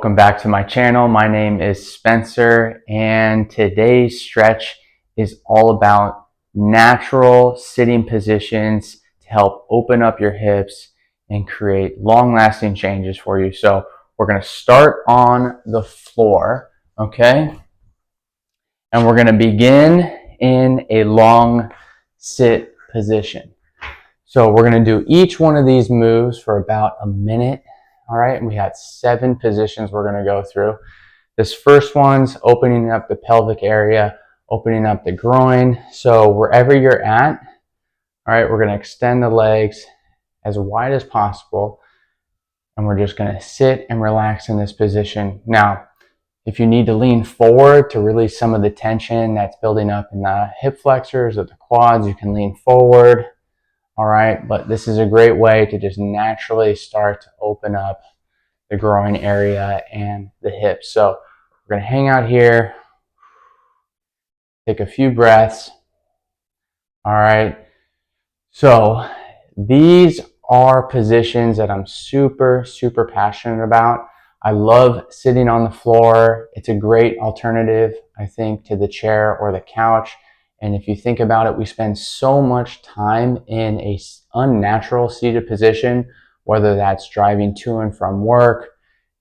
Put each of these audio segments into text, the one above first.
Welcome back to my channel. My name is Spencer, and today's stretch is all about natural sitting positions to help open up your hips and create long-lasting changes for you. So we're going to start on the floor, okay? And we're going to begin in a long sit position. So we're going to do each one of these moves for about a minute. All right, and we had 7 positions we're going to go through. This first one's opening up the pelvic area, opening up the groin. So wherever you're at, all right, we're going to extend the legs as wide as possible, and we're just going to sit and relax in this position. Now, if you need to lean forward to release some of the tension that's building up in the hip flexors or the quads, you can lean forward. All right, but this is a great way to just naturally start to open up the groin area and the hips. So we're going to hang out here, take a few breaths. All right, so these are positions that I'm super passionate about. I love sitting on the floor. It's a great alternative, I think, to the chair or the couch. And if you think about it, we spend so much time in a unnatural seated position, whether that's driving to and from work,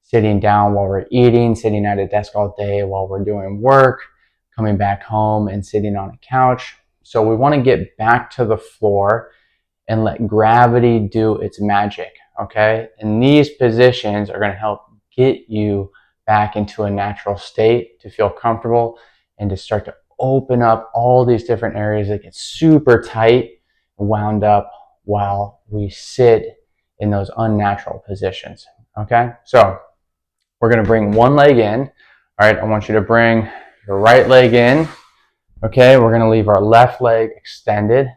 sitting down while we're eating, sitting at a desk all day while we're doing work, coming back home and sitting on a couch. So we want to get back to the floor and let gravity do its magic, okay? And these positions are going to help get you back into a natural state to feel comfortable and to start to open up all these different areas that get super tight and wound up while we sit in those unnatural positions. Okay, so we're going to bring one leg in. All right, I want you to bring your right leg in. Okay, we're going to leave our left leg extended.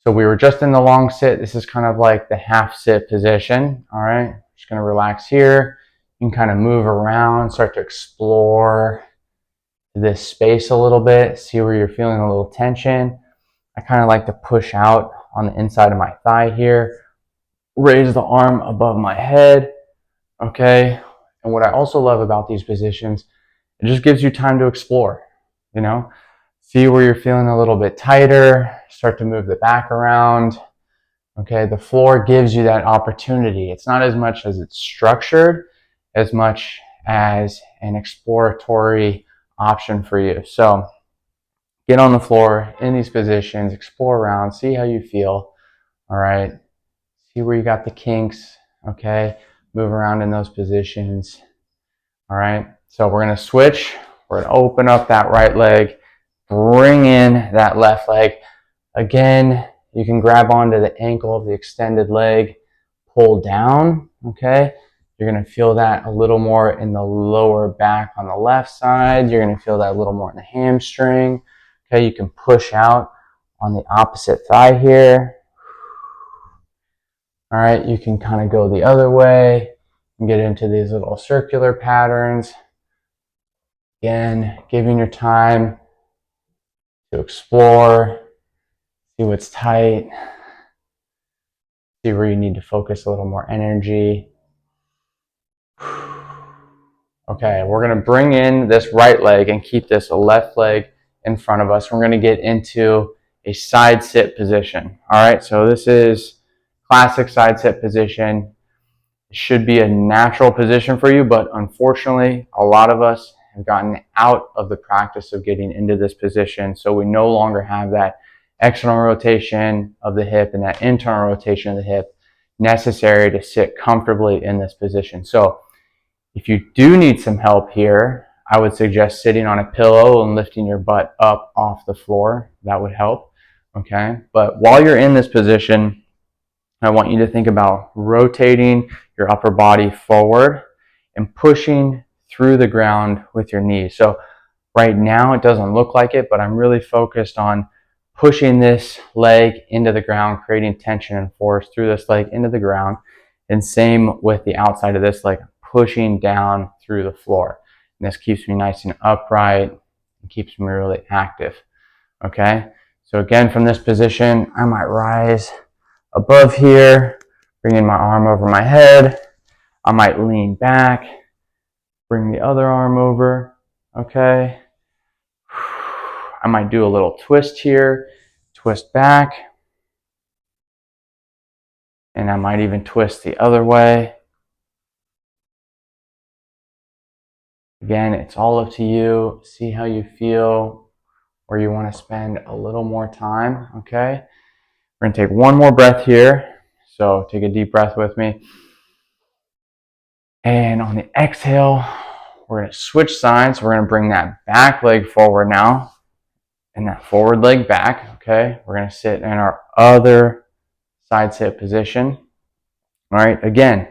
So we were just in the long sit. This is kind of like the half sit position. All right, just going to relax here. You can kind of move around, start to explore this space a little bit, see where you're feeling a little tension. I kind of like to push out on the inside of my thigh here, raise the arm above my head, okay? And what I also love about these positions, it just gives you time to explore, you know? See where you're feeling a little bit tighter, start to move the back around, okay? The floor gives you that opportunity. It's not as much as it's structured, as much as an exploratory option for you. So get on the floor in these positions, explore around, see how you feel. All right, see where you got the kinks. Okay, move around in those positions. All right, so we're going to switch. We're going to open up that right leg, bring in that left leg. Again, you can grab onto the ankle of the extended leg, pull down. Okay, you're going to feel that a little more in the lower back on the left side. You're going to feel that a little more in the hamstring. Okay, you can push out on the opposite thigh here. All right, you can kind of go the other way and get into these little circular patterns. Again, giving your time to explore, see what's tight, see where you need to focus a little more energy. Okay, we're going to bring in this right leg and keep this left leg in front of us. We're going to get into a side sit position. All right, so this is classic side sit position. It should be a natural position for you, but unfortunately, a lot of us have gotten out of the practice of getting into this position, so we no longer have that external rotation of the hip and that internal rotation of the hip necessary to sit comfortably in this position. So if you do need some help here, I would suggest sitting on a pillow and lifting your butt up off the floor. That would help, okay? But while you're in this position, I want you to think about rotating your upper body forward and pushing through the ground with your knees. So right now it doesn't look like it, but I'm really focused on pushing this leg into the ground, creating tension and force through this leg into the ground. And same with the outside of this leg, pushing down through the floor. And this keeps me nice and upright and keeps me really active. Okay, so again, from this position, I might rise above here, bringing my arm over my head. I might lean back, Bring the other arm over, okay? I might do a little twist here, twist back, and I might even twist the other way. Again, it's all up to you. See how you feel, or you want to spend a little more time, okay? We're going to take one more breath here. So take a deep breath with me. And on the exhale, we're going to switch sides. We're going to bring that back leg forward now and that forward leg back, okay? We're going to sit in our other side sit position. All right, again,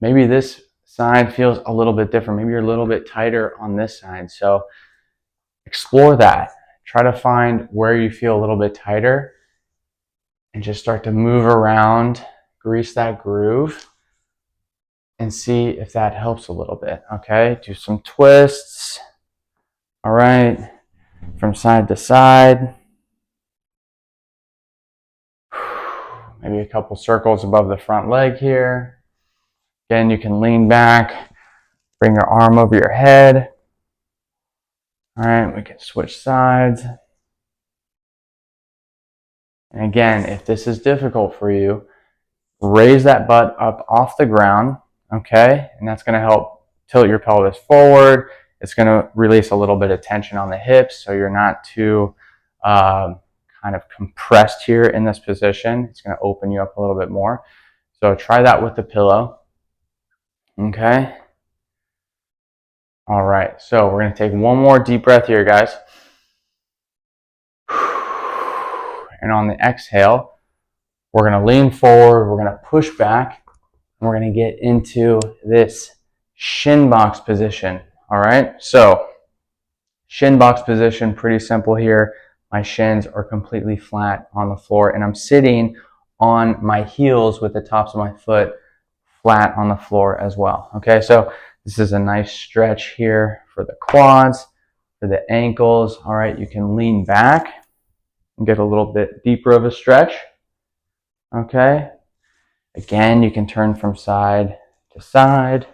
maybe this side feels a little bit different. Maybe you're a little bit tighter on this side. So explore that. Try to find where you feel a little bit tighter and just start to move around, grease that groove, and see if that helps a little bit, okay? Do some twists, all right, from side to side. Maybe a couple circles above the front leg here. Again, you can lean back, bring your arm over your head. All right, we can switch sides. And again, if this is difficult for you, raise that butt up off the ground, okay? And that's gonna help tilt your pelvis forward. It's gonna release a little bit of tension on the hips so you're not too kind of compressed here in this position. It's gonna open you up a little bit more. So try that with the pillow, okay? All right, so we're gonna take one more deep breath here, guys. And on the exhale, we're gonna lean forward, we're gonna push back, and we're gonna get into this shin box position, all right? So shin box position, pretty simple here. My shins are completely flat on the floor, and I'm sitting on my heels with the tops of my foot flat on the floor as well, okay? So this is a nice stretch here for the quads, for the ankles, all right? You can lean back and get a little bit deeper of a stretch, okay? Again, you can turn from side to side,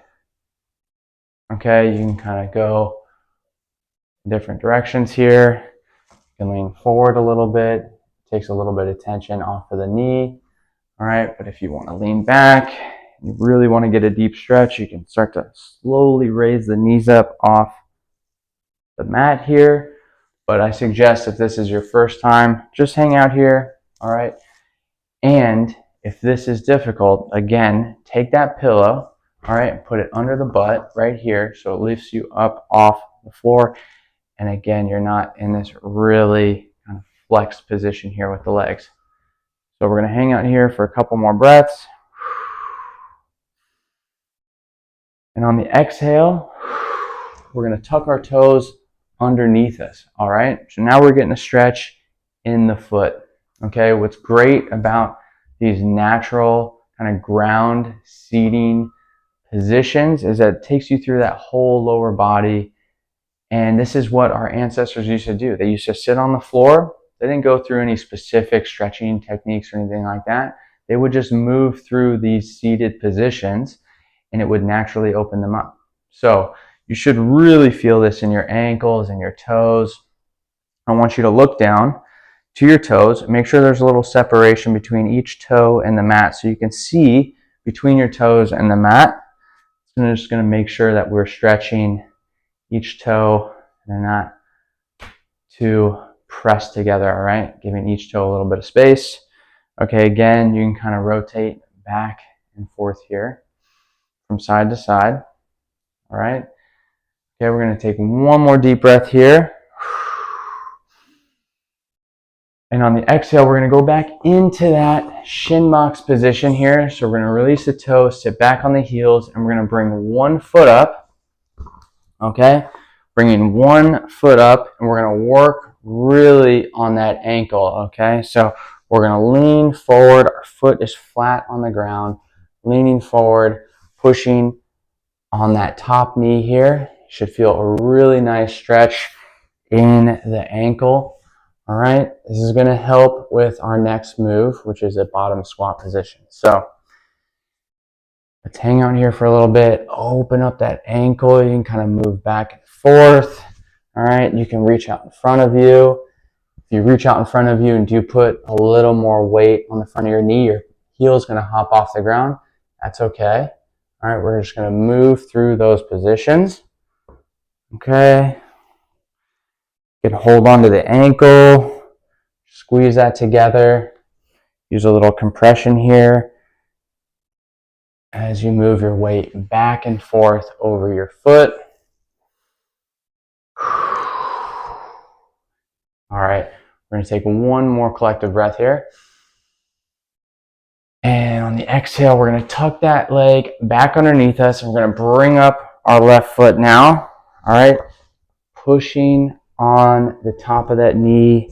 okay? You can kind of go different directions here. You can lean forward a little bit, takes a little bit of tension off of the knee, all right? But if you want to lean back, you really want to get a deep stretch, you can start to slowly raise the knees up off the mat here. But I suggest if this is your first time, just hang out here, all right? And if this is difficult, again, take that pillow, all right, and put it under the butt right here so it lifts you up off the floor. And again, you're not in this really kind of flexed position here with the legs. So we're going to hang out here for a couple more breaths. And on the exhale, we're going to tuck our toes underneath us, all right? So now we're getting a stretch in the foot, okay? What's great about these natural kind of ground seating positions is that it takes you through that whole lower body. And this is what our ancestors used to do. They used to sit on the floor. They didn't go through any specific stretching techniques or anything like that. They would just move through these seated positions and it would naturally open them up. So you should really feel this in your ankles and your toes. I want you to look down to your toes. Make sure there's a little separation between each toe and the mat so you can see between your toes and the mat. So I'm just going to make sure that we're stretching each toe and they're not too pressed together, all right? Giving each toe a little bit of space. Okay, again, you can kind of rotate back and forth here from side to side, all right? Okay, we're going to take one more deep breath here. And on the exhale, we're going to go back into that shin box position here. So we're going to release the toes, sit back on the heels, and we're going to bring one foot up, okay? Bringing one foot up, and we're going to work really on that ankle, okay? So we're going to lean forward. Our foot is flat on the ground, leaning forward, pushing on that top knee here. You should feel a really nice stretch in the ankle. All right, this is going to help with our next move, which is a bottom squat position. So Let's hang out here for a little bit. Open up that ankle. You can kind of move back and forth. All right, you can reach out in front of you. If you reach out in front of you and do put a little more weight on the front of your knee, your heel is going to hop off the ground. That's okay. All right, we're just going to move through those positions. Okay. You can hold on to the ankle, squeeze that together. Use a little compression here as you move your weight back and forth over your foot. All right, we're going to take one more collective breath here. And on the exhale, we're going to tuck that leg back underneath us. And we're going to bring up our left foot now. All right, pushing on the top of that knee,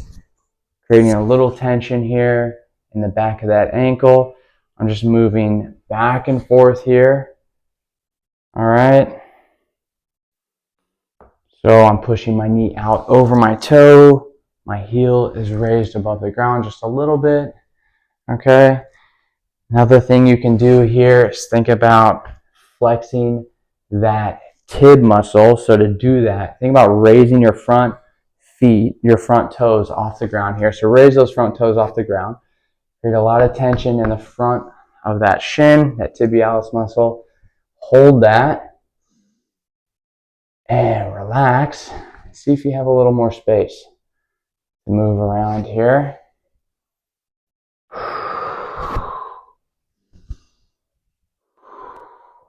creating a little tension here in the back of that ankle. I'm just moving back and forth here. All right. So I'm pushing my knee out over my toe. My heel is raised above the ground just a little bit. Okay. Another thing you can do here is think about flexing that tib muscle. So to do that, think about raising your front feet, your front toes off the ground here. So raise those front toes off the ground. Create a lot of tension in the front of that shin, that tibialis muscle. Hold that and relax. See if you have a little more space to move around here.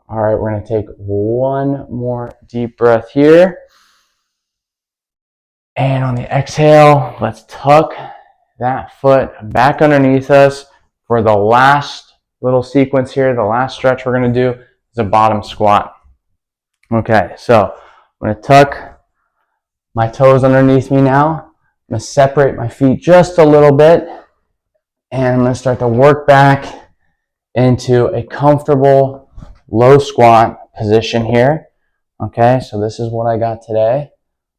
All right, we're going to take one more deep breath here. And on the exhale, let's tuck that foot back underneath us for the last little sequence here. The last stretch we're going to do is a bottom squat. Okay, so I'm going to tuck my toes underneath me now. I'm going to separate my feet just a little bit. And I'm going to start to work back into a comfortable low squat position here. Okay, so this is what I got today.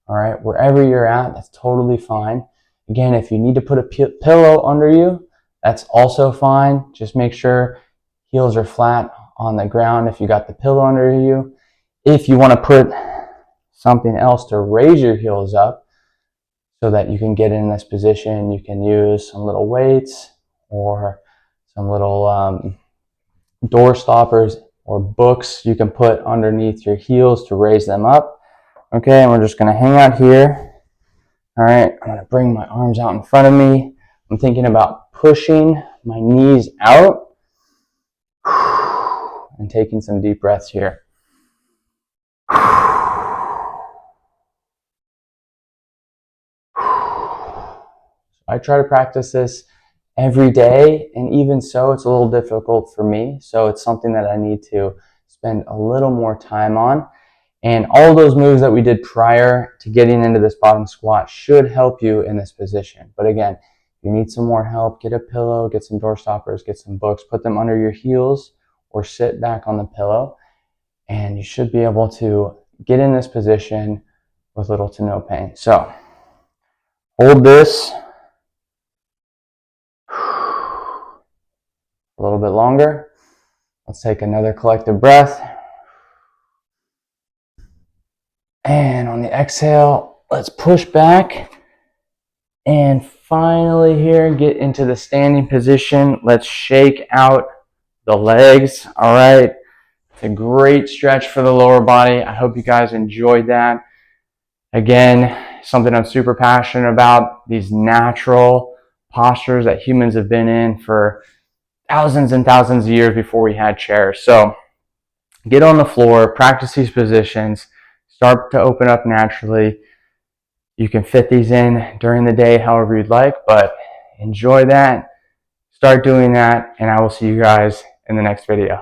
All right, wherever you're at, that's totally fine. Again, if you need to put a pillow under you, that's also fine. Just make sure heels are flat on the ground if you got the pillow under you. If you want to put something else to raise your heels up so that you can get in this position, you can use some little weights or some little door stoppers or books you can put underneath your heels to raise them up. Okay, and we're just going to hang out here. All right, I'm going to bring my arms out in front of me. I'm thinking about pushing my knees out and taking some deep breaths here. I try to practice this every day, and even so, it's a little difficult for me. So it's something that I need to spend a little more time on. And all those moves that we did prior to getting into this bottom squat should help you in this position. But again, if you need some more help, get a pillow, get some door stoppers, get some books, put them under your heels or sit back on the pillow. And you should be able to get in this position with little to no pain. So hold this a little bit longer. Let's take another collective breath. And on the exhale, let's push back. And finally here, get into the standing position. Let's shake out the legs. All right. It's a great stretch for the lower body. I hope you guys enjoyed that. Again, something I'm super passionate about, these natural postures that humans have been in for thousands and thousands of years before we had chairs. So get on the floor, practice these positions, start to open up naturally. You can fit these in during the day however you'd like, but enjoy that. Start doing that, and I will see you guys in the next video.